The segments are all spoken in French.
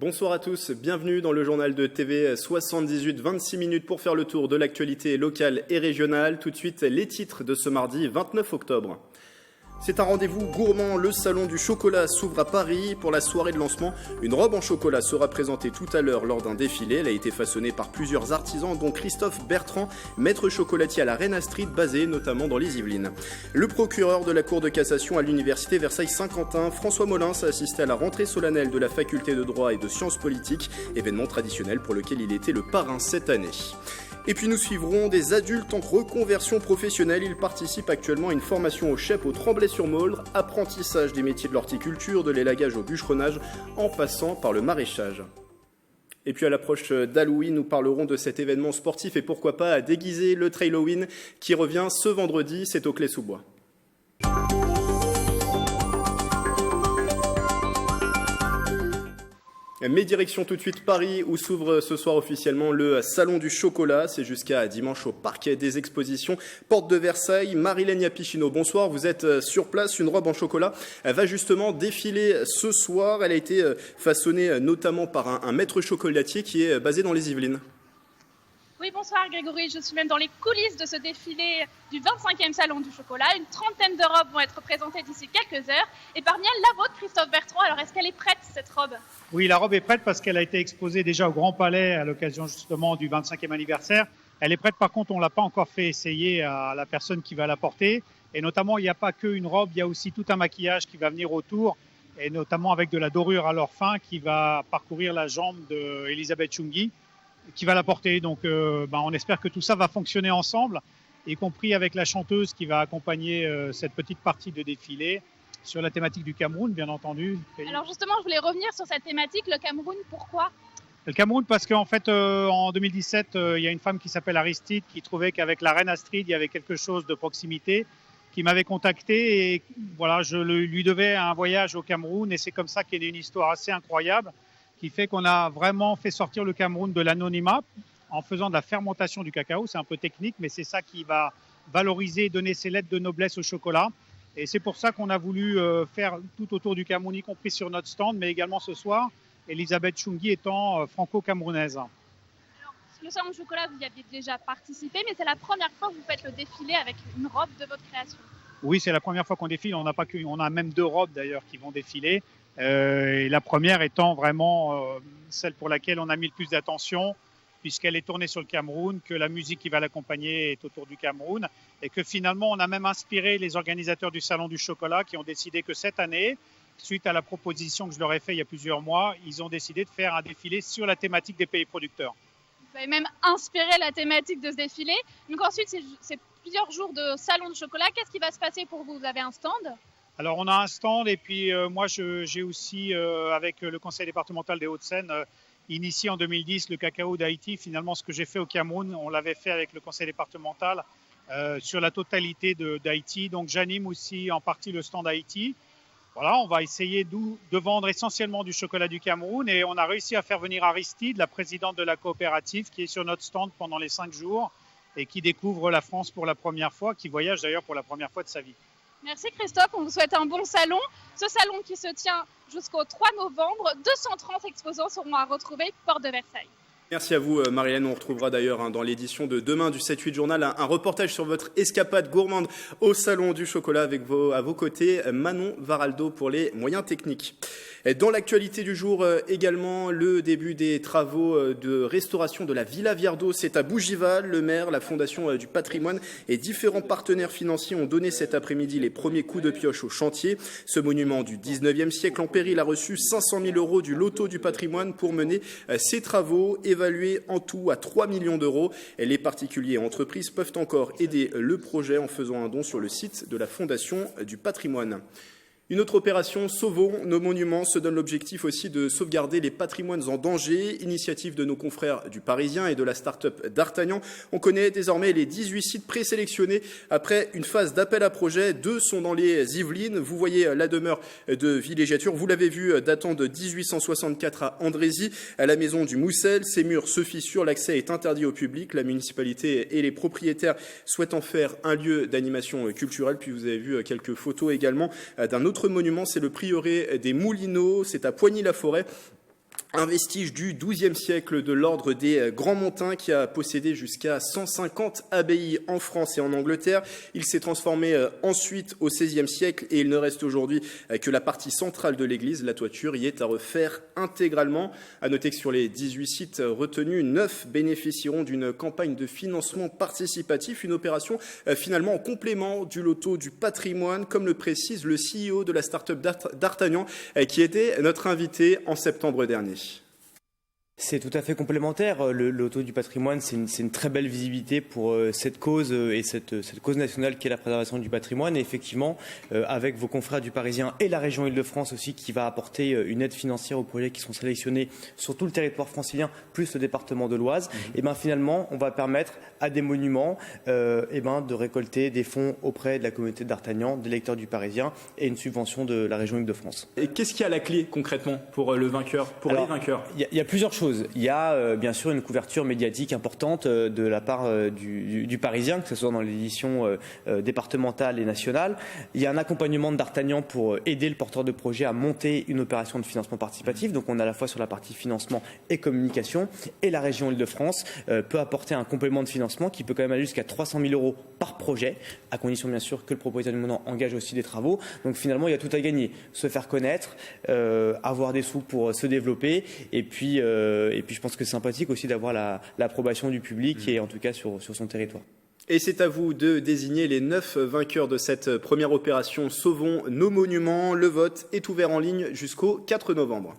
Bonsoir à tous, bienvenue dans le journal de TV 78, 26 minutes pour faire le tour de l'actualité locale et régionale. Tout de suite, les titres de ce mardi 29 octobre. C'est un rendez-vous gourmand, le salon du chocolat s'ouvre à Paris. Pour la soirée de lancement, une robe en chocolat sera présentée tout à l'heure lors d'un défilé. Elle a été façonnée par plusieurs artisans, dont Christophe Bertrand, maître chocolatier à la Reina Street, basé notamment dans les Yvelines. Le procureur de la Cour de cassation à l'université Versailles-Saint-Quentin, François Molins, a assisté à la rentrée solennelle de la faculté de droit et de sciences politiques, événement traditionnel pour lequel il était le parrain cette année. Et puis nous suivrons des adultes en reconversion professionnelle. Ils participent actuellement à une formation au chep au Tremblay-sur-Mauldre, apprentissage des métiers de l'horticulture, de l'élagage au bûcheronnage, en passant par le maraîchage. Et puis à l'approche d'Halloween, nous parlerons de cet événement sportif et pourquoi pas à déguiser le Trailoween qui revient ce vendredi, c'est au Clé-sous-Bois. Mais direction tout de suite Paris où s'ouvre ce soir officiellement le Salon du Chocolat. C'est jusqu'à dimanche au Parc des Expositions, porte de Versailles. Marilène Yapichino, bonsoir, vous êtes sur place. Une robe en chocolat va justement défiler ce soir. Elle a été façonnée notamment par un maître chocolatier qui est basé dans les Yvelines. Oui, bonsoir Grégory, je suis même dans les coulisses de ce défilé du 25e Salon du Chocolat. Une trentaine de robes vont être présentées d'ici quelques heures. Et parmi elles, la vôtre, Christophe Bertrand. Alors, est-ce qu'elle est prête, cette robe ? Oui, la robe est prête parce qu'elle a été exposée déjà au Grand Palais à l'occasion justement du 25e anniversaire. Elle est prête, par contre, on ne l'a pas encore fait essayer à la personne qui va la porter. Et notamment, il n'y a pas qu'une robe, il y a aussi tout un maquillage qui va venir autour, et notamment avec de la dorure à l'or fin qui va parcourir la jambe d'Elisabeth Chungi, qui va la porter. Donc on espère que tout ça va fonctionner ensemble, y compris avec la chanteuse qui va accompagner cette petite partie de défilé sur la thématique du Cameroun, bien entendu. Alors justement, je voulais revenir sur cette thématique, le Cameroun, pourquoi ? Le Cameroun parce qu'en fait, en 2017, il y a une femme qui s'appelle Aristide qui trouvait qu'avec la Reina Street, il y avait quelque chose de proximité, qui m'avait contacté et voilà, je lui devais un voyage au Cameroun et c'est comme ça qu'est née une histoire assez incroyable qui fait qu'on a vraiment fait sortir le Cameroun de l'anonymat en faisant de la fermentation du cacao. C'est un peu technique, mais c'est ça qui va valoriser et donner ses lettres de noblesse au chocolat. Et c'est pour ça qu'on a voulu faire tout autour du Cameroun, y compris sur notre stand, mais également ce soir, Elisabeth Chungi étant franco-camerounaise. Alors, le salon du chocolat, vous y aviez déjà participé, mais c'est la première fois que vous faites le défilé avec une robe de votre création. Oui, c'est la première fois qu'on défile. On a même deux robes d'ailleurs qui vont défiler. Et la première étant vraiment celle pour laquelle on a mis le plus d'attention, puisqu'elle est tournée sur le Cameroun, que la musique qui va l'accompagner est autour du Cameroun, et que finalement on a même inspiré les organisateurs du Salon du Chocolat qui ont décidé que cette année, suite à la proposition que je leur ai faite il y a plusieurs mois, ils ont décidé de faire un défilé sur la thématique des pays producteurs. Vous avez même inspiré la thématique de ce défilé. Donc ensuite, c'est plusieurs jours de Salon du Chocolat. Qu'est-ce qui va se passer pour vous ? Vous avez un stand ? Alors on a un stand et puis moi j'ai aussi avec le conseil départemental des Hauts-de-Seine initié en 2010 le cacao d'Haïti. Finalement ce que j'ai fait au Cameroun, on l'avait fait avec le conseil départemental sur la totalité d'Haïti. Donc j'anime aussi en partie le stand Haïti. Voilà, on va essayer de vendre essentiellement du chocolat du Cameroun et on a réussi à faire venir Aristide, la présidente de la coopérative, qui est sur notre stand pendant les 5 jours et qui découvre la France pour la première fois, qui voyage d'ailleurs pour la première fois de sa vie. Merci Christophe, on vous souhaite un bon salon. Ce salon qui se tient jusqu'au 3 novembre, 230 exposants seront à retrouver porte de Versailles. Merci à vous Marilène, on retrouvera d'ailleurs dans l'édition de demain du 7-8 journal un reportage sur votre escapade gourmande au Salon du Chocolat avec à vos côtés Manon Varaldo pour les moyens techniques. Dans l'actualité du jour également, le début des travaux de restauration de la Villa Viardot, c'est à Bougival. Le maire, la Fondation du patrimoine et différents partenaires financiers ont donné cet après-midi les premiers coups de pioche au chantier. Ce monument du 19e siècle en péril a reçu 500 000 € du loto du patrimoine pour mener ces travaux, évalués en tout à 3 millions d'euros. Les particuliers et entreprises peuvent encore aider le projet en faisant un don sur le site de la Fondation du patrimoine. Une autre opération, Sauvons nos monuments, se donne l'objectif aussi de sauvegarder les patrimoines en danger. Initiative de nos confrères du Parisien et de la start-up d'Artagnan. On connaît désormais les 18 sites présélectionnés. Après une phase d'appel à projet, 2 sont dans les Yvelines. Vous voyez la demeure de villégiature. Vous l'avez vu, datant de 1864 à Andrézy, à la maison du Moussel. Ces murs se fissurent, l'accès est interdit au public. La municipalité et les propriétaires souhaitent en faire un lieu d'animation culturelle. Puis vous avez vu quelques photos également d'un autre monument, c'est le prieuré des Moulineaux, c'est à Poigny-la-Forêt. Un vestige du XIIe siècle de l'ordre des Grands-Montins qui a possédé jusqu'à 150 abbayes en France et en Angleterre. Il s'est transformé ensuite au XVIe siècle et il ne reste aujourd'hui que la partie centrale de l'église. La toiture y est à refaire intégralement. À noter que sur les 18 sites retenus, 9 bénéficieront d'une campagne de financement participatif, une opération finalement en complément du loto du patrimoine, comme le précise le CEO de la start-up d'Artagnan qui était notre invité en septembre dernier. C'est tout à fait complémentaire. Le loto du patrimoine, c'est une très belle visibilité pour cette cause et cette cause nationale qui est la préservation du patrimoine. Et effectivement, avec vos confrères du Parisien et la région Île-de-France aussi, qui va apporter une aide financière aux projets qui sont sélectionnés sur tout le territoire francilien, plus le département de l'Oise, et ben finalement, on va permettre à des monuments de récolter des fonds auprès de la communauté d'Artagnan, des lecteurs du Parisien et une subvention de la région Île-de-France. Et qu'est-ce qu'il y a à la clé concrètement pour le vainqueur, pour les vainqueurs ? Il y a plusieurs choses. Il y a bien sûr une couverture médiatique importante de la part du Parisien, que ce soit dans l'édition départementale et nationale. Il y a un accompagnement d'Artagnan pour aider le porteur de projet à monter une opération de financement participatif. Donc on a à la fois sur la partie financement et communication. Et la région Île-de-France peut apporter un complément de financement qui peut quand même aller jusqu'à 300 000 € par projet, à condition bien sûr que le propriétaire du monument engage aussi des travaux. Donc finalement il y a tout à gagner. Se faire connaître, avoir des sous pour se développer et puis je pense que c'est sympathique aussi d'avoir l'approbation du public et en tout cas sur son territoire. Et c'est à vous de désigner les 9 vainqueurs de cette première opération Sauvons nos monuments. Le vote est ouvert en ligne jusqu'au 4 novembre.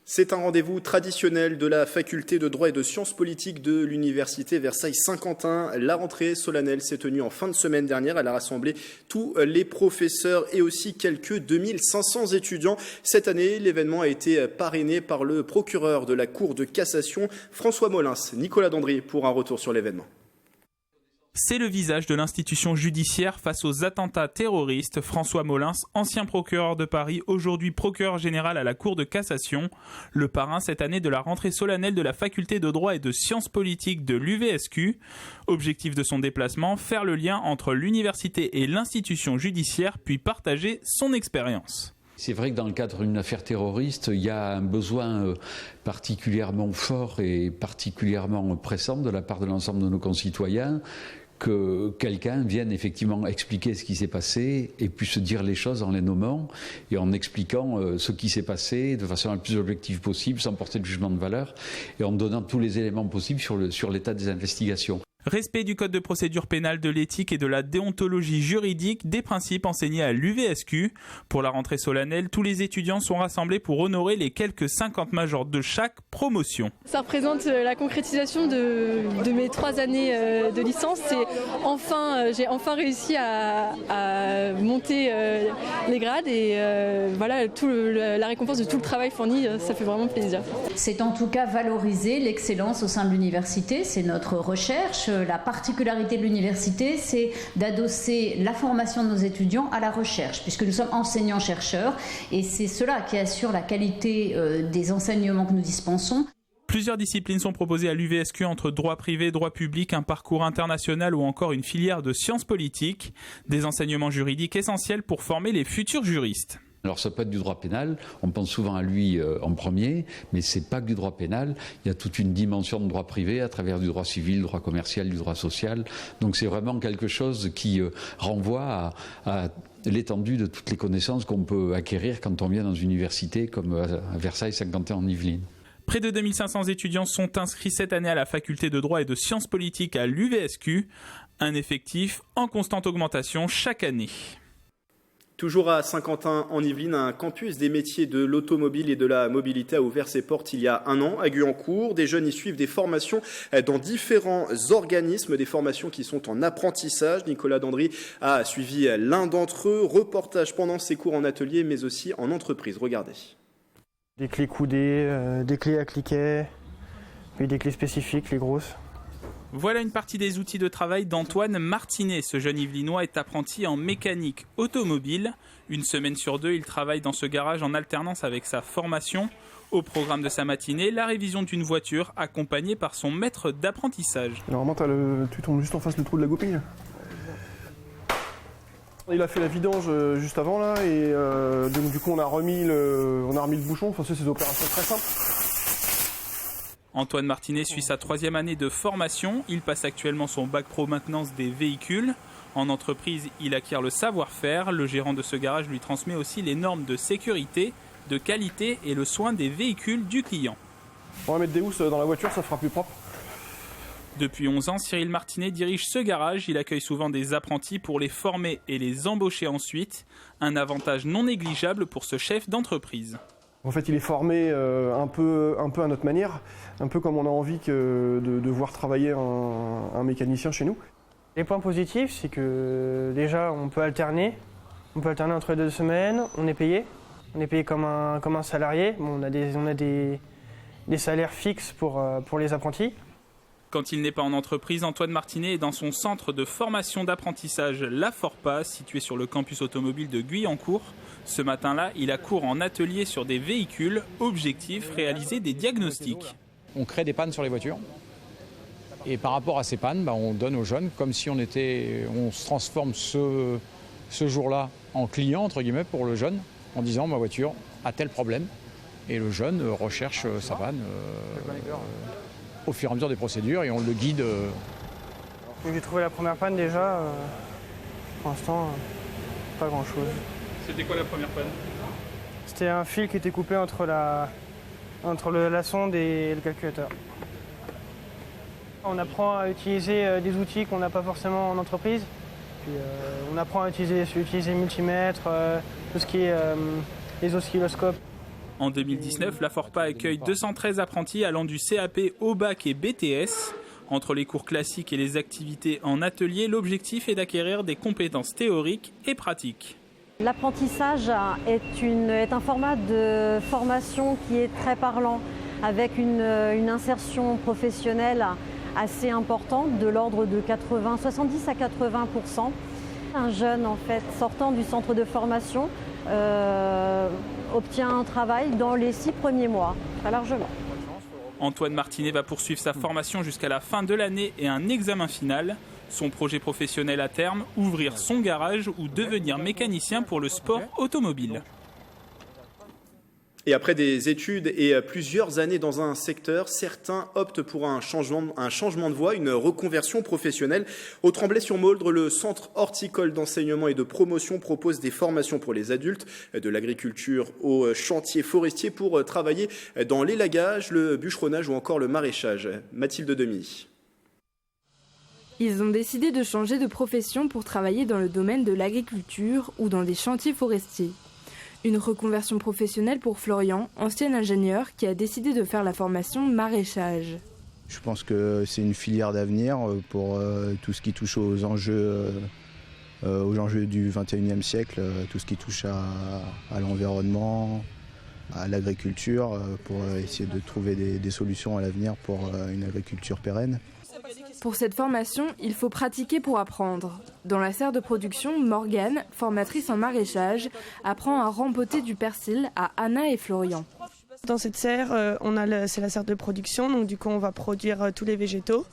C'est un rendez-vous traditionnel de la faculté de droit et de sciences politiques de l'université Versailles-Saint-Quentin. La rentrée solennelle s'est tenue en fin de semaine dernière. Elle a rassemblé tous les professeurs et aussi quelques 2500 étudiants. Cette année, l'événement a été parrainé par le procureur de la Cour de cassation, François Molins. Nicolas Dandry pour un retour sur l'événement. C'est le visage de l'institution judiciaire face aux attentats terroristes. François Molins, ancien procureur de Paris, aujourd'hui procureur général à la Cour de cassation, le parrain cette année de la rentrée solennelle de la faculté de droit et de sciences politiques de l'UVSQ. Objectif de son déplacement, faire le lien entre l'université et l'institution judiciaire, puis partager son expérience. C'est vrai que dans le cadre d'une affaire terroriste, il y a un besoin particulièrement fort et particulièrement pressant de la part de l'ensemble de nos concitoyens que quelqu'un vienne effectivement expliquer ce qui s'est passé et puisse dire les choses en les nommant et en expliquant ce qui s'est passé de façon la plus objective possible, sans porter de jugement de valeur et en donnant tous les éléments possibles sur l'état des investigations. Respect du code de procédure pénale, de l'éthique et de la déontologie juridique, des principes enseignés à l'UVSQ. Pour la rentrée solennelle, tous les étudiants sont rassemblés pour honorer les quelques 50 majors de chaque promotion. Ça représente la concrétisation de mes 3 années de licence. J'ai enfin réussi à monter les grades et la récompense de tout le travail fourni, ça fait vraiment plaisir. C'est en tout cas valoriser l'excellence au sein de l'université, c'est notre recherche. La particularité de l'université, c'est d'adosser la formation de nos étudiants à la recherche, puisque nous sommes enseignants-chercheurs, et c'est cela qui assure la qualité des enseignements que nous dispensons. Plusieurs disciplines sont proposées à l'UVSQ entre droit privé, droit public, un parcours international ou encore une filière de sciences politiques. Des enseignements juridiques essentiels pour former les futurs juristes. Alors ça peut être du droit pénal, on pense souvent à lui en premier, mais c'est pas que du droit pénal, il y a toute une dimension de droit privé à travers du droit civil, du droit commercial, du droit social. Donc c'est vraiment quelque chose qui renvoie à l'étendue de toutes les connaissances qu'on peut acquérir quand on vient dans une université comme à Versailles-Saint-Quentin en Yvelines. Près de 2500 étudiants sont inscrits cette année à la faculté de droit et de sciences politiques à l'UVSQ, un effectif en constante augmentation chaque année. Toujours à Saint-Quentin en Yvelines, un campus des métiers de l'automobile et de la mobilité a ouvert ses portes il y a un an à Guyancourt. Des jeunes y suivent des formations dans différents organismes, des formations qui sont en apprentissage. Nicolas Dandry a suivi l'un d'entre eux. Reportage pendant ses cours en atelier, mais aussi en entreprise. Regardez. Des clés coudées, des clés à cliquet, puis des clés spécifiques, les grosses. Voilà une partie des outils de travail d'Antoine Martinet. Ce jeune Yvelinois est apprenti en mécanique automobile. Une semaine sur 2, il travaille dans ce garage en alternance avec sa formation. Au programme de sa matinée, la révision d'une voiture accompagnée par son maître d'apprentissage. Normalement, tu tombes juste en face le trou de la goupille. Il a fait la vidange juste avant là et donc du coup on a remis le bouchon. Enfin, c'est des opérations très simples. Antoine Martinet suit sa 3e année de formation. Il passe actuellement son bac pro maintenance des véhicules. En entreprise, il acquiert le savoir-faire. Le gérant de ce garage lui transmet aussi les normes de sécurité, de qualité et le soin des véhicules du client. On va mettre des housses dans la voiture, ça fera plus propre. Depuis 11 ans, Cyril Martinet dirige ce garage. Il accueille souvent des apprentis pour les former et les embaucher ensuite. Un avantage non négligeable pour ce chef d'entreprise. En fait, il est formé un peu à notre manière, un peu comme on a envie de voir travailler un mécanicien chez nous. Les points positifs, c'est que déjà on peut alterner entre les 2 semaines, on est payé comme un salarié. Bon, on a des salaires fixes pour les apprentis. Quand il n'est pas en entreprise, Antoine Martinet est dans son centre de formation d'apprentissage La Forpa, situé sur le campus automobile de Guyancourt. Ce matin-là, il a cours en atelier sur des véhicules. Objectif, réaliser des diagnostics. On crée des pannes sur les voitures. Et par rapport à ces pannes, on donne aux jeunes comme si on se transforme ce jour-là en client, entre guillemets, pour le jeune, en disant ma voiture a tel problème. Et le jeune recherche sa panne au fur et à mesure des procédures et on le guide. J'ai trouvé la première panne déjà. Pour l'instant, pas grand-chose. C'était quoi la première panne? C'était un fil qui était coupé entre la sonde et le calculateur. On apprend à utiliser des outils qu'on n'a pas forcément en entreprise. Puis, on apprend à utiliser le multimètre, tout ce qui est les oscilloscopes. En 2019, la Forpa accueille 213 apprentis allant du CAP au bac et BTS. Entre les cours classiques et les activités en atelier, l'objectif est d'acquérir des compétences théoriques et pratiques. L'apprentissage est un format de formation qui est très parlant, avec une insertion professionnelle assez importante, de l'ordre de 70 à 80%. Un jeune en fait, sortant du centre de formation obtient un travail dans les 6 premiers mois, très largement. Antoine Martinet va poursuivre sa formation jusqu'à la fin de l'année et un examen final. Son projet professionnel à terme, ouvrir son garage ou devenir mécanicien pour le sport automobile. Et après des études et plusieurs années dans un secteur, certains optent pour un changement de voie, une reconversion professionnelle. Au Tremblay-sur-Mauldre, le centre horticole d'enseignement et de promotion propose des formations pour les adultes, de l'agriculture au chantier forestier pour travailler dans l'élagage, le bûcheronnage ou encore le maraîchage. Mathilde Demy. Ils ont décidé de changer de profession pour travailler dans le domaine de l'agriculture ou dans des chantiers forestiers. Une reconversion professionnelle pour Florian, ancien ingénieur, qui a décidé de faire la formation maraîchage. Je pense que c'est une filière d'avenir pour tout ce qui touche aux enjeux du 21e siècle, tout ce qui touche à l'environnement, à l'agriculture, pour essayer de trouver des solutions à l'avenir pour une agriculture pérenne. Pour cette formation, il faut pratiquer pour apprendre. Dans la serre de production, Morgane, formatrice en maraîchage, apprend à rempoter du persil à Anna et Florian. Dans cette serre, c'est la serre de production, donc du coup on va produire tous les végétaux.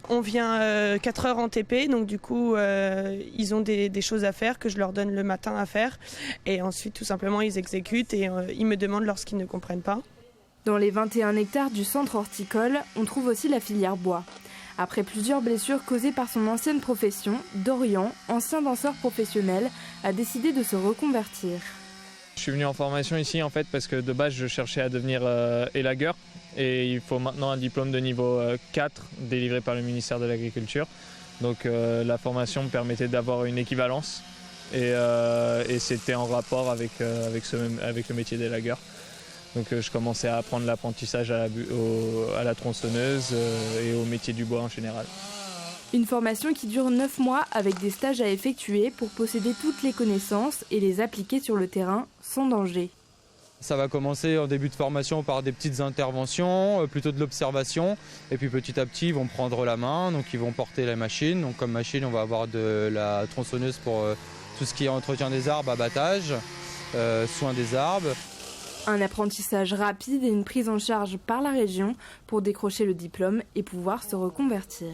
On vient 4 heures en TP, donc du coup ils ont des choses à faire que je leur donne le matin à faire. Et ensuite tout simplement ils exécutent et ils me demandent lorsqu'ils ne comprennent pas. Dans les 21 hectares du centre horticole, on trouve aussi la filière bois. Après plusieurs blessures causées par son ancienne profession, Dorian, ancien danseur professionnel, a décidé de se reconvertir. Je suis venu en formation ici en fait parce que de base je cherchais à devenir élagueur et il faut maintenant un diplôme de niveau 4 délivré par le ministère de l'Agriculture. Donc la formation me permettait d'avoir une équivalence et c'était en rapport avec le métier d'élagueur. Donc je commençais à apprendre l'apprentissage à la tronçonneuse et au métier du bois en général. Une formation qui dure 9 mois avec des stages à effectuer pour posséder toutes les connaissances et les appliquer sur le terrain sans danger. Ça va commencer en début de formation par des petites interventions, plutôt de l'observation. Et puis petit à petit, ils vont prendre la main, donc ils vont porter la machine. Donc comme machine, on va avoir de la tronçonneuse pour tout ce qui est entretien des arbres, abattage, soin des arbres. Un apprentissage rapide et une prise en charge par la région pour décrocher le diplôme et pouvoir se reconvertir.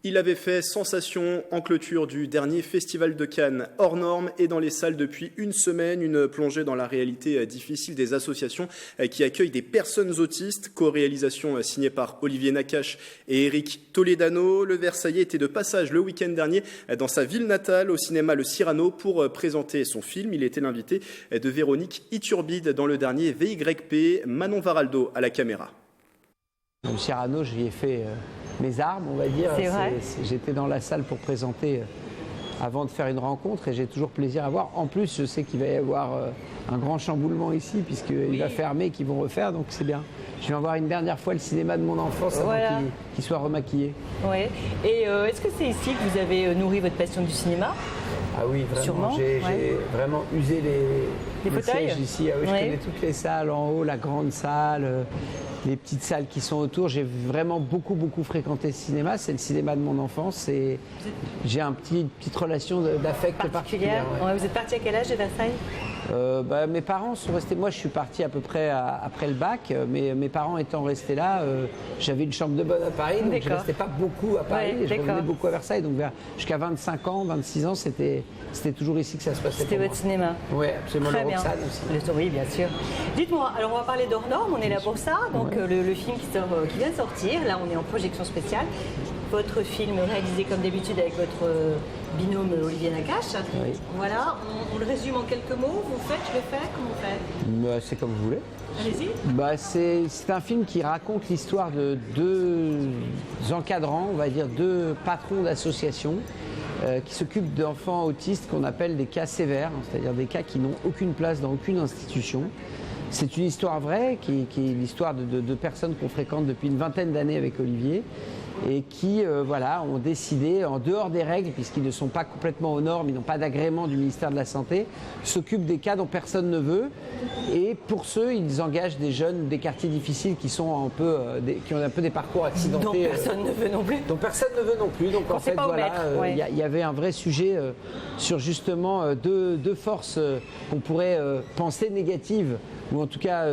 Il avait fait sensation en clôture du dernier festival de Cannes hors norme et dans les salles depuis une semaine, une plongée dans la réalité difficile des associations qui accueillent des personnes autistes. Co-réalisation signée par Olivier Nakache et Eric Toledano. Le Versaillais était de passage le week-end dernier dans sa ville natale au cinéma Le Cyrano pour présenter son film. Il était l'invité de Véronique Iturbide dans le dernier VYP. Manon Varaldo à la caméra. Le Cyrano, j'y ai fait mes armes, on va dire. C'est vrai. J'étais dans la salle pour présenter avant de faire une rencontre et j'ai toujours plaisir à voir. En plus, je sais qu'il va y avoir un grand chamboulement ici puisqu'il va fermer, qu'ils vont refaire, donc c'est bien. Je viens voir une dernière fois le cinéma de mon enfance avant qu'il soit remaquillé. Ouais. Et est-ce que c'est ici que vous avez nourri votre passion du cinéma ? Ah oui, vraiment. Sûrement, j'ai vraiment usé les fauteuils sièges ici. Ah oui, je connais toutes les salles en haut, la grande salle, les petites salles qui sont autour. J'ai vraiment beaucoup fréquenté ce cinéma. C'est le cinéma de mon enfance et j'ai une petite relation d'affect particulière. Ouais. Vous êtes parti à quel âge de Versailles ? Mes parents sont restés. Moi, je suis parti à peu près après le bac, mais mes parents étant restés là, j'avais une chambre de bonne à Paris, donc je ne restais pas beaucoup à Paris. Je revenais beaucoup à Versailles, donc jusqu'à 25 ans, 26 ans, c'était toujours ici que ça se passait. C'était votre cinéma. Oui, absolument. Très le bien. Roxane aussi. Oui, bien sûr. Dites-moi, alors on va parler d'hors norme, on est là pour ça. Donc le film qui vient de sortir, là on est en projection spéciale. Votre film réalisé comme d'habitude avec votre binôme Olivier Nakache. Oui. Voilà, on le résume en quelques mots. Vous faites, je le fais, comment on fait ? C'est comme vous voulez. Allez-y. C'est un film qui raconte l'histoire de deux encadrants, on va dire deux patrons d'associations qui s'occupent d'enfants autistes qu'on appelle des cas sévères, c'est-à-dire des cas qui n'ont aucune place dans aucune institution. C'est une histoire vraie, qui est l'histoire de personnes qu'on fréquente depuis une vingtaine d'années avec Olivier et qui ont décidé, en dehors des règles, puisqu'ils ne sont pas complètement aux normes, ils n'ont pas d'agrément du ministère de la Santé, s'occupent des cas dont personne ne veut. Et pour ceux, ils engagent des jeunes des quartiers difficiles qui sont qui ont un peu des parcours accidentés. Dont personne ne veut non plus. Dont personne ne veut non plus. Donc en fait, il y avait un vrai sujet sur justement deux forces qu'on pourrait penser négatives, ou en tout cas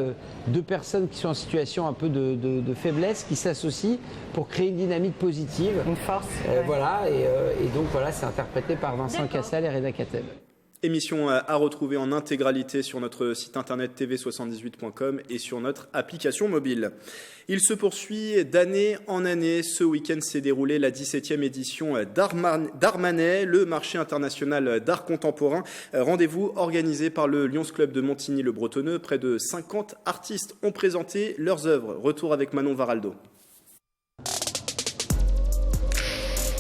deux personnes qui sont en situation un peu de faiblesse, qui s'associent pour créer une dynamique positive. Une force. Et donc c'est interprété par Vincent Cassel et Reda Kateb. Émission à retrouver en intégralité sur notre site internet tv78.com et sur notre application mobile. Il se poursuit d'année en année. Ce week-end s'est déroulée la 17e édition d'Armanais, le marché international d'art contemporain. Rendez-vous organisé par le Lions Club de Montigny-le-Bretonneux. Près de 50 artistes ont présenté leurs œuvres. Retour avec Manon Varaldo.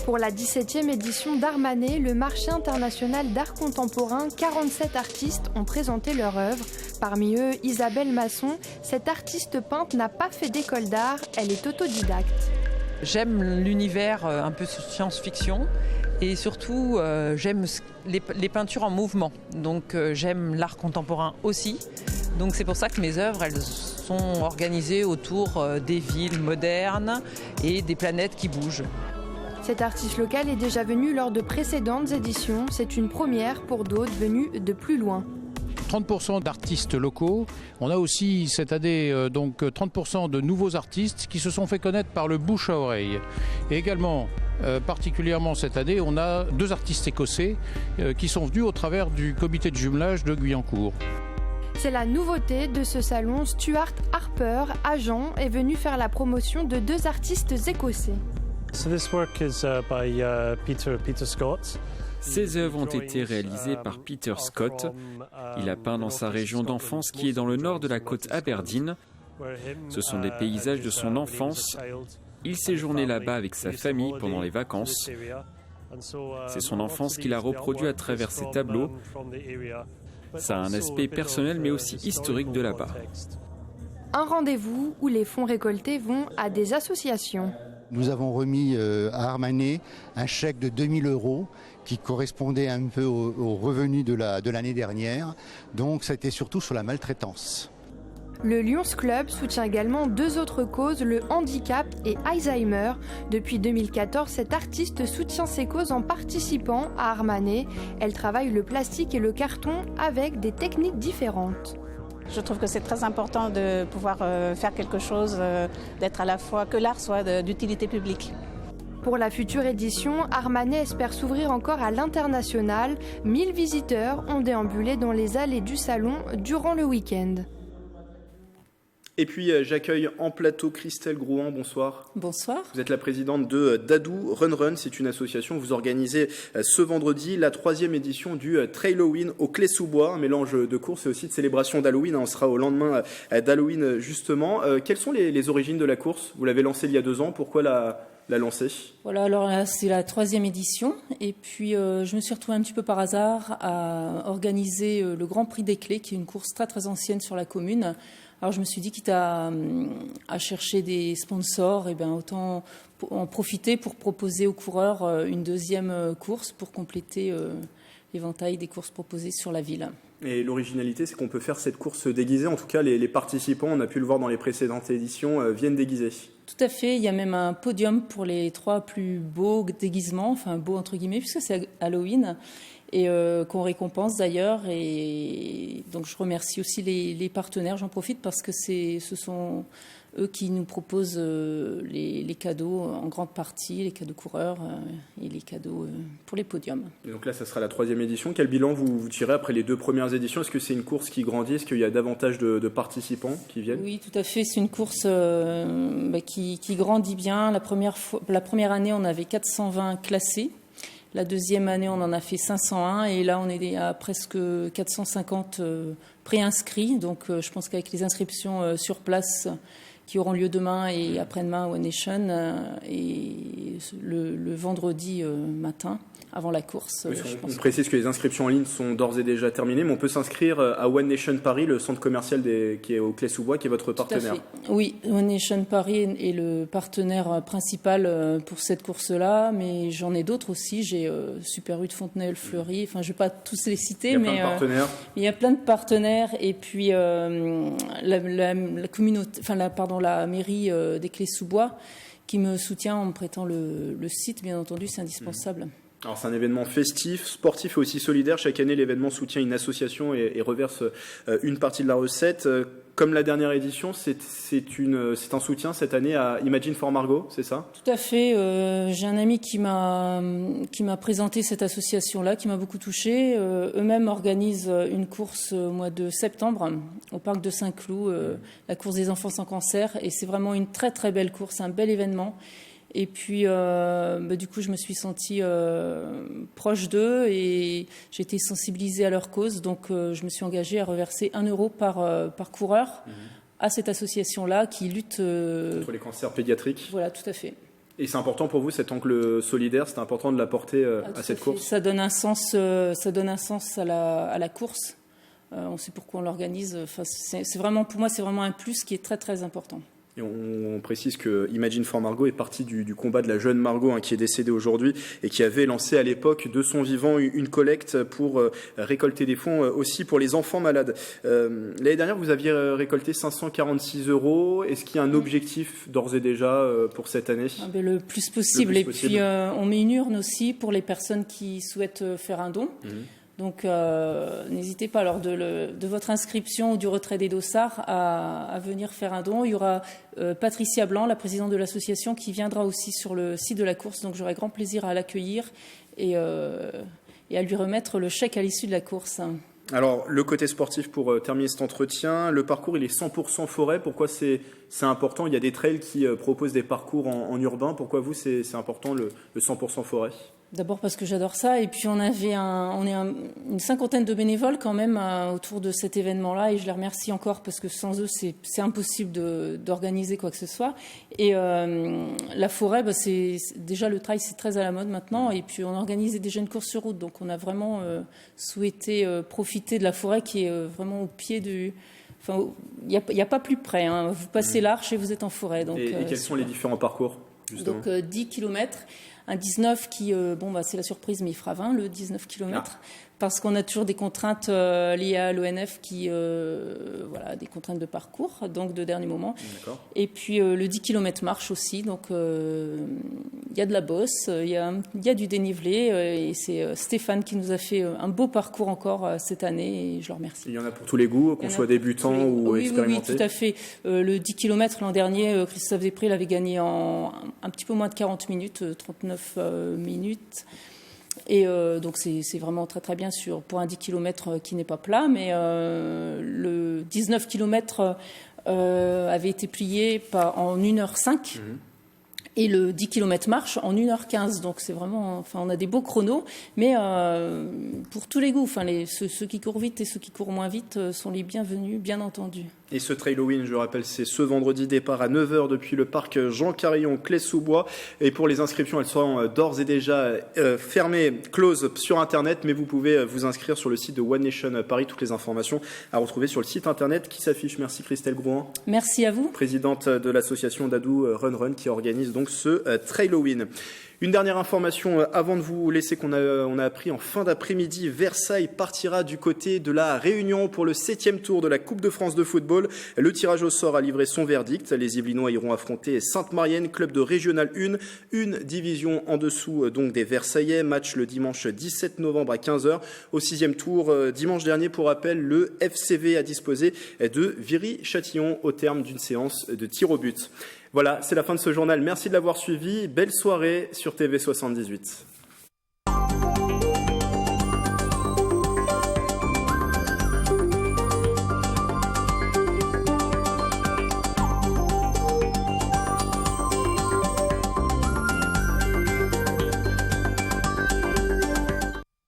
Pour la 17e édition d'Armanais, le marché international d'art contemporain, 47 artistes ont présenté leur œuvre. Parmi eux, Isabelle Masson. Cette artiste peinte n'a pas fait d'école d'art, elle est autodidacte. J'aime l'univers un peu science-fiction et surtout j'aime les peintures en mouvement. Donc j'aime l'art contemporain aussi. Donc c'est pour ça que mes œuvres, elles sont organisées autour des villes modernes et des planètes qui bougent. Cet artiste local est déjà venu lors de précédentes éditions. C'est une première pour d'autres venus de plus loin. 30% d'artistes locaux. On a aussi cette année donc 30% de nouveaux artistes qui se sont fait connaître par le bouche à oreille. Et également, particulièrement cette année, on a 2 artistes écossais qui sont venus au travers du comité de jumelage de Guyancourt. C'est la nouveauté de ce salon. Stuart Harper, agent, est venu faire la promotion de 2 artistes écossais. So this work is by Peter Scott. Ces œuvres ont été réalisées par Peter Scott. Il a peint dans sa région d'enfance qui est dans le nord de la côte Aberdeen. Ce sont des paysages de son enfance. Il séjournait là-bas avec sa famille pendant les vacances. C'est son enfance qu'il a reproduit à travers ses tableaux. Ça a un aspect personnel mais aussi historique de là-bas. Un rendez-vous où les fonds récoltés vont à des associations. Nous avons remis à Armanais un chèque de 2 000 € qui correspondait un peu aux revenus de l'année dernière. Donc ça a été surtout sur la maltraitance. Le Lions Club soutient également 2 autres causes, le handicap et Alzheimer. Depuis 2014, cette artiste soutient ces causes en participant à Armanais. Elle travaille le plastique et le carton avec des techniques différentes. Je trouve que c'est très important de pouvoir faire quelque chose, d'être à la fois que l'art soit d'utilité publique. Pour la future édition, Armanet espère s'ouvrir encore à l'international. 1000 visiteurs ont déambulé dans les allées du salon durant le week-end. Et puis j'accueille en plateau Christelle Grouan, bonsoir. Bonsoir. Vous êtes la présidente de Dadou Run Run, c'est une association. Vous organisez ce vendredi la 3e édition du Trailhalloween au Clé-sous-Bois, un mélange de courses et aussi de célébration d'Halloween. On sera au lendemain d'Halloween justement. Quelles sont les origines de la course? Vous l'avez lancée il y a 2 ans, pourquoi la lancer? Voilà, alors là, c'est la 3e édition. Et puis, je me suis retrouvée un petit peu par hasard à organiser le Grand Prix des Clés, qui est une course très, très ancienne sur la commune. Alors, je me suis dit, quitte à chercher des sponsors, et bien, autant en profiter pour proposer aux coureurs une 2e course pour compléter l'éventail des courses proposées sur la ville. Et l'originalité, c'est qu'on peut faire cette course déguisée. En tout cas, les participants, on a pu le voir dans les précédentes éditions, viennent déguisés. Tout à fait. Il y a même un podium pour les 3 plus beaux déguisements, enfin beaux entre guillemets, puisque c'est Halloween, et qu'on récompense d'ailleurs. Et donc, je remercie aussi les partenaires. J'en profite parce que ce sont eux qui nous proposent les cadeaux en grande partie, les cadeaux coureurs et les cadeaux pour les podiums. Et donc là, ça sera la 3e édition. Quel bilan vous tirez après les 2 premières éditions? Est-ce que c'est une course qui grandit? Est-ce qu'il y a davantage de participants qui viennent? Oui, tout à fait. C'est une course qui grandit bien. La première année, on avait 420 classés. La 2e année, on en a fait 501. Et là, on est à presque 450 préinscrits. Donc, je pense qu'avec les inscriptions sur place qui auront lieu demain et après-demain à One Nation et le vendredi matin avant la course. On précise que les inscriptions en ligne sont d'ores et déjà terminées, mais on peut s'inscrire à One Nation Paris, le centre commercial qui est au Clé-sous-Bois, qui est votre partenaire. Oui, One Nation Paris est le partenaire principal pour cette course-là, mais j'en ai d'autres aussi. J'ai Super U de Fontenay, Fleury, enfin je ne vais pas tous les citer, mais il y a plein de partenaires. Et puis la communauté, la mairie des Clés-sous-Bois qui me soutient en me prêtant le site, bien entendu, c'est indispensable. Alors c'est un événement festif, sportif et aussi solidaire. Chaque année, l'événement soutient une association et reverse une partie de la recette. Comme la dernière édition, c'est un soutien cette année à Imagine for Margot, c'est ça? Tout à fait. J'ai un ami qui m'a présenté cette association-là, qui m'a beaucoup touchée. Eux-mêmes organisent une course au mois de septembre au parc de Saint-Cloud, la course des enfants sans cancer. Et c'est vraiment une très très belle course, un bel événement. Et puis, du coup, je me suis sentie proche d'eux et j'ai été sensibilisée à leur cause. Donc, je me suis engagée à reverser 1 euro par coureur à cette association-là qui lutte contre les cancers pédiatriques. Voilà, tout à fait. Et c'est important pour vous, cet angle solidaire, c'est important de l'apporter à cette course? Ça donne un sens à la course. On sait pourquoi on l'organise. Enfin, c'est vraiment, pour moi, c'est vraiment un plus qui est très, très important. Et on précise que Imagine for Margot est partie du combat de la jeune Margot qui est décédée aujourd'hui et qui avait lancé à l'époque de son vivant une collecte pour récolter des fonds aussi pour les enfants malades. L'année dernière, vous aviez récolté 546 €. Est-ce qu'il y a un objectif d'ores et déjà pour cette année? Le plus possible. Et puis on met une urne aussi pour les personnes qui souhaitent faire un don. Donc, n'hésitez pas, lors de votre inscription ou du retrait des dossards, à venir faire un don. Il y aura Patricia Blanc, la présidente de l'association, qui viendra aussi sur le site de la course. Donc, j'aurai grand plaisir à l'accueillir et à lui remettre le chèque à l'issue de la course. Alors, le côté sportif pour terminer cet entretien, le parcours, il est 100% forêt. Pourquoi c'est important? Il y a des trails qui proposent des parcours en urbain. Pourquoi vous, c'est important le 100% forêt? D'abord parce que j'adore ça, et puis on est une 50aine de bénévoles quand même autour de cet événement-là, et je les remercie encore parce que sans eux c'est impossible d'organiser quoi que ce soit. Et la forêt, déjà le trail c'est très à la mode maintenant, et puis on organise déjà une course sur route, donc on a vraiment souhaité profiter de la forêt qui est vraiment au pied du... Enfin, il n'y a pas plus près, hein. Vous passez l'Arche et vous êtes en forêt. Donc, et quels sont les différents parcours justement? Donc 10 km. Un 19 qui, c'est la surprise, mais il fera 20, le 19 km. parce qu'on a toujours des contraintes liées à l'ONF des contraintes de parcours, donc de dernier moment. D'accord. Et puis le 10 km marche aussi, donc il y a de la bosse, il y a du dénivelé, et c'est Stéphane qui nous a fait un beau parcours encore cette année, et je le remercie. Il y en a pour tous les goûts, qu'on soit débutant ou expérimenté. Oui, tout à fait. Le 10 km l'an dernier, Christophe Després l'avait gagné en un petit peu moins de 40 minutes, 39 minutes. Et donc c'est vraiment très très bien pour un 10 km qui n'est pas plat, mais le 19 km avait été plié en 1h05. Et le 10 km marche en 1h15. Donc c'est vraiment, on a des beaux chronos, mais pour tous les goûts. Ceux qui courent vite et ceux qui courent moins vite sont les bienvenus, bien entendu. Et ce Trailowin, je rappelle, c'est ce vendredi, départ à 9h depuis le parc Jean Carillon, Clé-sous-Bois. Et pour les inscriptions, elles sont d'ores et déjà fermées, closes sur Internet, mais vous pouvez vous inscrire sur le site de One Nation Paris. Toutes les informations à retrouver sur le site Internet qui s'affiche. Merci Christelle Grouin. Merci à vous. Présidente de l'association Dadou Run qui organise donc ce Trailowin. Une dernière information avant de vous laisser qu'on a appris en fin d'après-midi. Versailles partira du côté de la Réunion pour le 7e tour de la Coupe de France de football. Le tirage au sort a livré son verdict. Les Yvelinois iront affronter Sainte-Marienne, club de Régional 1, une division en dessous donc des Versaillais. Match le dimanche 17 novembre à 15h. Au 6e tour, dimanche dernier, pour rappel, le FCV a disposé de Viry-Châtillon au terme d'une séance de tir au but. Voilà, c'est la fin de ce journal. Merci de l'avoir suivi. Belle soirée sur TV78.